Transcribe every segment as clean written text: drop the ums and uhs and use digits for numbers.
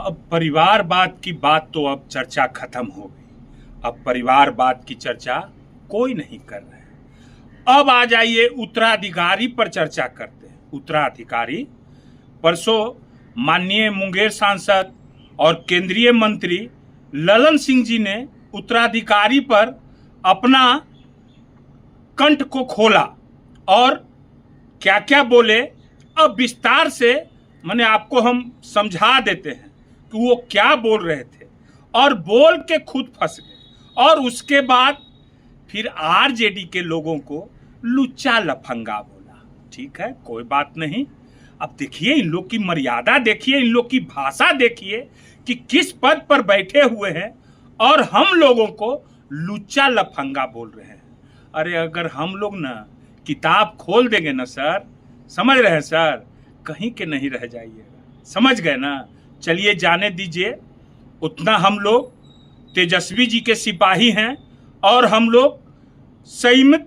अब परिवारवाद की बात तो अब चर्चा खत्म हो गई। अब परिवारवाद की चर्चा कोई नहीं कर रहे हैं। अब आ जाइए उत्तराधिकारी पर चर्चा करते हैं। उत्तराधिकारी परसों माननीय मुंगेर सांसद और केंद्रीय मंत्री ललन सिंह जी ने उत्तराधिकारी पर अपना कंठ को खोला और क्या क्या बोले। अब विस्तार से मैंने आपको हम समझा देते हैं कि वो क्या बोल रहे थे और बोल के खुद फंस गए और उसके बाद फिर आरजेडी के लोगों को लुच्चा लफंगा बोला। ठीक है, कोई बात नहीं। अब देखिए इन लोग की मर्यादा देखिए, इन लोग की भाषा देखिए कि किस पद पर बैठे हुए हैं और हम लोगों को लुच्चा लफंगा बोल रहे हैं। अरे अगर हम लोग ना किताब खोल देंगे ना सर, समझ रहे हैं सर, कहीं के नहीं रह जाइएगा। समझ गए ना? चलिए जाने दीजिए। उतना हम लोग तेजस्वी जी के सिपाही हैं और हम लोग संयमित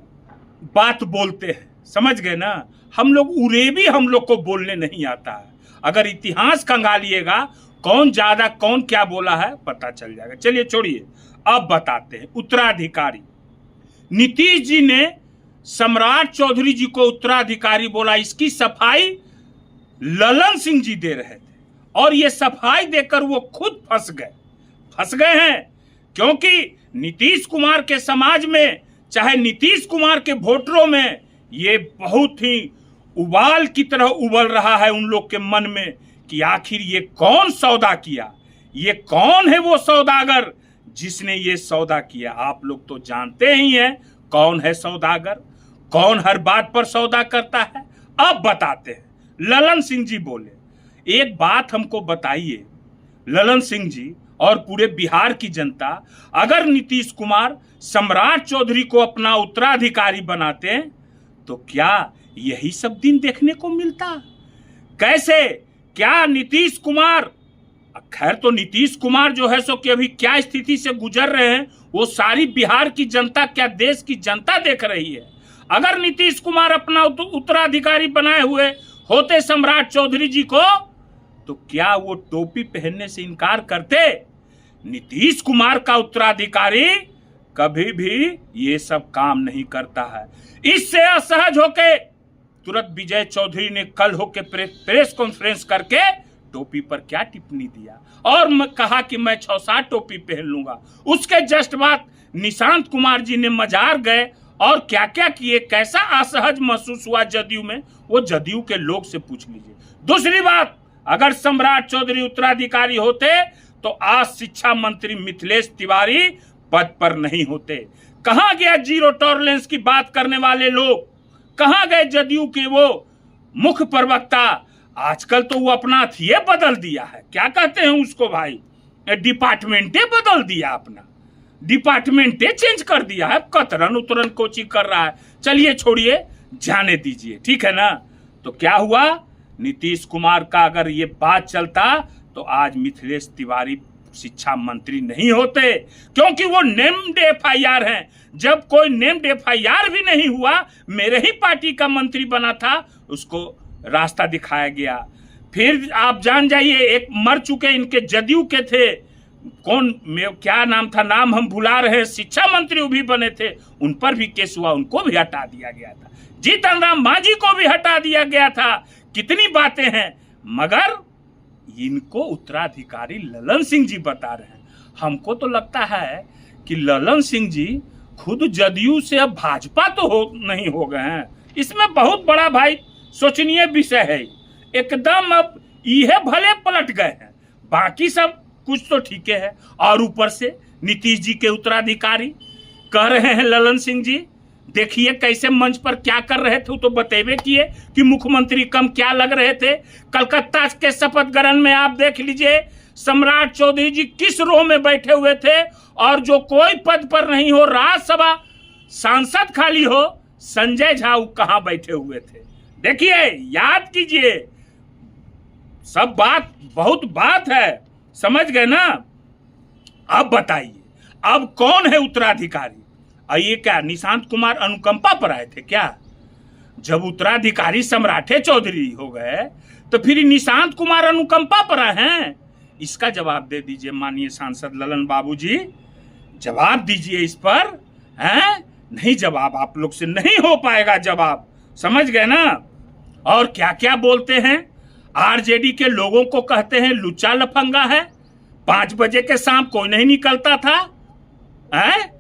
बात बोलते हैं। समझ गए ना? हम लोग उरेबी हम लोग को बोलने नहीं आता है। अगर इतिहास खंगालिएगा कौन ज्यादा कौन क्या बोला है पता चल जाएगा। चलिए छोड़िए, अब बताते हैं। उत्तराधिकारी नीतीश जी ने सम्राट चौधरी जी को उत्तराधिकारी बोला। इसकी सफाई ललन सिंह जी दे रहे थे और ये सफाई देकर वो खुद फंस गए हैं। क्योंकि नीतीश कुमार के समाज में, चाहे नीतीश कुमार के वोटरों में, ये बहुत ही उबाल की तरह उबल रहा है उन लोग के मन में कि आखिर ये कौन सौदा किया, ये कौन है वो सौदागर जिसने ये सौदा किया। आप लोग तो जानते ही हैं कौन है सौदागर, कौन हर बात पर सौदा करता है। अब बताते हैं। ललन सिंह जी बोले, एक बात हमको बताइए ललन सिंह जी और पूरे बिहार की जनता, अगर नीतीश कुमार सम्राट चौधरी को अपना उत्तराधिकारी बनाते तो क्या यही सब दिन देखने को मिलता? कैसे क्या नीतीश कुमार, खैर तो नीतीश कुमार जो है सो कि अभी क्या स्थिति से गुजर रहे हैं वो सारी बिहार की जनता, क्या देश की जनता देख रही है। अगर नीतीश कुमार अपना उत्तराधिकारी बनाए हुए होते सम्राट चौधरी जी को तो क्या वो टोपी पहनने से इनकार करते? नीतीश कुमार का उत्तराधिकारी कभी भी ये सब काम नहीं करता है। इससे असहज होके तुरंत विजय चौधरी ने कल होके प्रेस कॉन्फ्रेंस करके टोपी पर क्या टिप्पणी दिया और कहा कि मैं 6-7 टोपी पहन लूंगा। उसके जस्ट बाद निशांत कुमार जी ने मजार गए और क्या क्या किए, कैसा असहज महसूस हुआ जदयू में, वो जदयू के लोग से पूछ लीजिए। दूसरी बात, अगर सम्राट चौधरी उत्तराधिकारी होते तो आज शिक्षा मंत्री मिथिलेश तिवारी पद पर नहीं होते। कहां गया जीरो टॉलरेंस की बात करने वाले लोग? कहां गए जदयू के वो मुख्य प्रवक्ता? आजकल तो वो अपना थिए बदल दिया है, क्या कहते हैं उसको भाई, डिपार्टमेंटे बदल दिया, अपना डिपार्टमेंटे चेंज कर दिया है। कतरन उतरन कोचिंग कर रहा है। चलिए छोड़िए, जाने दीजिए, ठीक है ना? तो क्या हुआ, नीतीश कुमार का अगर ये बात चलता तो आज मिथिलेश तिवारी शिक्षा मंत्री नहीं होते, क्योंकि वो नेम्ड FIR हैं। जब कोई नेम्ड FIR भी नहीं हुआ, मेरे ही पार्टी का मंत्री बना था, उसको रास्ता दिखाया गया। फिर आप जान जाइए, एक मर चुके इनके जदयू के थे, कौन क्या नाम था, नाम हम भुला रहे हैं, शिक्षा मंत्री भी बने थे, उन पर भी केस हुआ, उनको भी हटा दिया गया था। जीतन राम मांझी को भी हटा दिया गया था। कितनी बातें हैं, मगर इनको उत्तराधिकारी ललन सिंह जी बता रहे हैं। हमको तो लगता है कि ललन सिंह जी खुद जदयू से अब भाजपा तो नहीं हो गए हैं। इसमें बहुत बड़ा भाई सोचनीय विषय है। एकदम अब ये भले पलट गए हैं, बाकी सब कुछ तो ठीक है। और ऊपर से नीतीश जी के उत्तराधिकारी कह रहे हैं ललन सिंह जी, देखिए कैसे मंच पर क्या कर रहे थे, तो बतेबे किए कि मुख्यमंत्री कम क्या लग रहे थे। कलकत्ता के शपथ ग्रहण में आप देख लीजिए सम्राट चौधरी जी किस रो में बैठे हुए थे, और जो कोई पद पर नहीं हो, राज्यसभा सांसद खाली हो, संजय झा कहां बैठे हुए थे। देखिए, याद कीजिए, सब बात बहुत बात है, समझ गए ना? अब बताइए, अब कौन है उत्तराधिकारी? ये क्या निशांत कुमार अनुकंपा पर आए थे क्या? जब उत्तराधिकारी सम्राटे चौधरी हो गए तो फिर निशांत कुमार अनुकंपा पर आए हैं? इसका जवाब दे दीजिए माननीय सांसद ललन बाबू जी, जवाब दीजिए इस पर। हैं? नहीं, जवाब आप लोग से नहीं हो पाएगा जवाब, समझ गए ना। और क्या क्या बोलते हैं, आरजेडी के लोगों को कहते हैं लुच्चा लफंगा है, 5 बजे के शाम कोई नहीं निकलता था। हैं?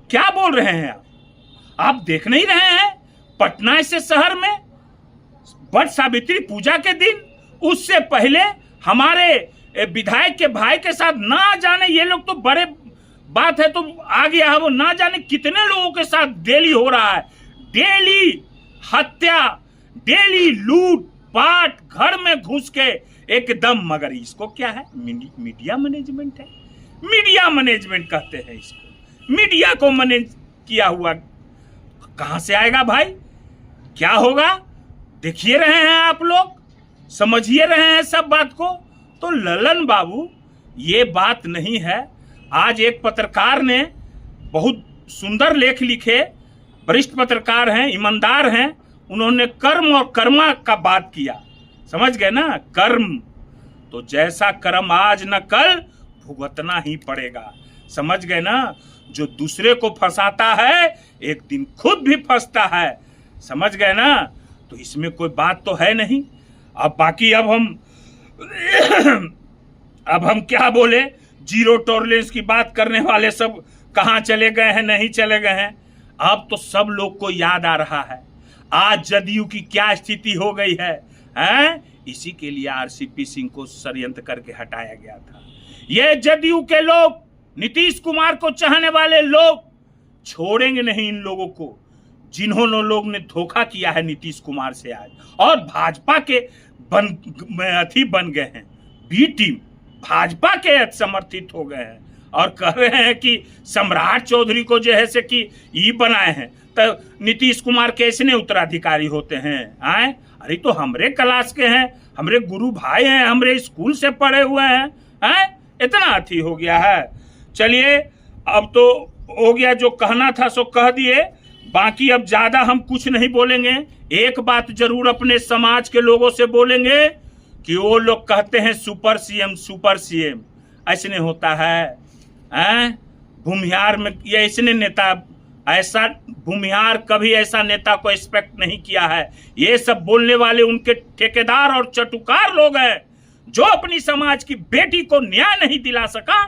क्या बोल रहे हैं आप देख नहीं रहे हैं? पटना ऐसे शहर में वट सावित्री पूजा के दिन, उससे पहले हमारे विधायक के भाई के साथ ना जाने, ये लोग तो बड़े बात है तो आ गया है, वो ना जाने कितने लोगों के साथ डेली हो रहा है, डेली हत्या, डेली लूट पाट, घर में घुस के एकदम। मगर इसको क्या है, मीडिया मैनेजमेंट है, मीडिया मैनेजमेंट कहते हैं इसको। मीडिया को मैनेज किया हुआ कहां से आएगा भाई? क्या होगा देखिए रहे हैं आप लोग, समझिए रहे हैं सब बात को। तो ललन बाबू, ये बात नहीं है। आज एक पत्रकार ने बहुत सुंदर लेख लिखे, वरिष्ठ पत्रकार हैं, ईमानदार हैं, उन्होंने कर्म और कर्मा का बात किया, समझ गए ना। कर्म तो जैसा कर्म आज न कल भुगतना ही पड़ेगा, समझ गए ना। जो दूसरे को फंसाता है एक दिन खुद भी फंसता है, समझ गए ना। तो इसमें कोई बात तो है नहीं। अब बाकी अब हम क्या बोले, जीरो टॉलरेंस की बात करने वाले सब कहाँ चले गए हैं, नहीं चले गए हैं। अब तो सब लोग को याद आ रहा है आज जदयू की क्या स्थिति हो गई है, हैं? इसी के लिए आरसीपी सिंह को षड्यंत्र करके हटाया गया था। ये जदयू के लोग, नीतीश कुमार को चाहने वाले लोग छोड़ेंगे नहीं इन लोगों को, जिन्होंने लोग ने धोखा किया है नीतीश कुमार से आज, और भाजपा के बन गए हैं, बी टीम भाजपा के समर्थित हो गए हैं और कह रहे हैं कि सम्राट चौधरी को जो है से कि ये बनाए हैं तो नीतीश कुमार कैसे उत्तराधिकारी होते हैं। आए, अरे तो हमरे क्लास के हैं, हमरे गुरु भाई हैं, हमरे स्कूल से पढ़े हुए हैं। इतना अथी हो गया है। चलिए, अब तो हो गया, जो कहना था सो कह दिए, बाकी अब ज्यादा हम कुछ नहीं बोलेंगे। एक बात जरूर अपने समाज के लोगों से बोलेंगे कि वो लोग कहते हैं सुपर सीएम, सुपर सीएम ऐसे नहीं होता है। भूमिहार में ये ऐसे नेता, ऐसा भूमिहार कभी ऐसा नेता को एक्सपेक्ट नहीं किया है। ये सब बोलने वाले उनके ठेकेदार और चटुकार लोग हैं, जो अपनी समाज की बेटी को न्याय नहीं दिला सका,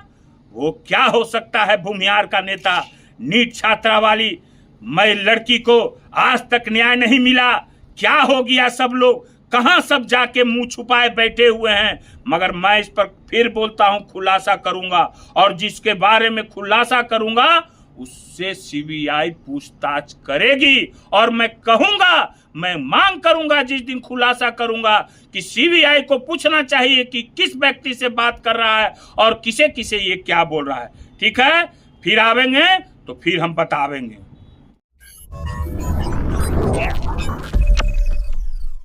वो क्या हो सकता है भूमिहार का नेता। नीट छात्रा वाली मैं लड़की को आज तक न्याय नहीं मिला, क्या हो गया, सब लोग कहां सब जाके मुंह छुपाए बैठे हुए हैं। मगर मैं इस पर फिर बोलता हूं, खुलासा करूंगा, और जिसके बारे में खुलासा करूंगा उससे सीबीआई पूछताछ करेगी। और मैं कहूंगा, मैं मांग करूंगा जिस दिन खुलासा करूंगा कि सीबीआई को पूछना चाहिए कि किस व्यक्ति से बात कर रहा है और किसे किसे ये क्या बोल रहा है। ठीक है, फिर आवेंगे तो फिर हम बतावेंगे।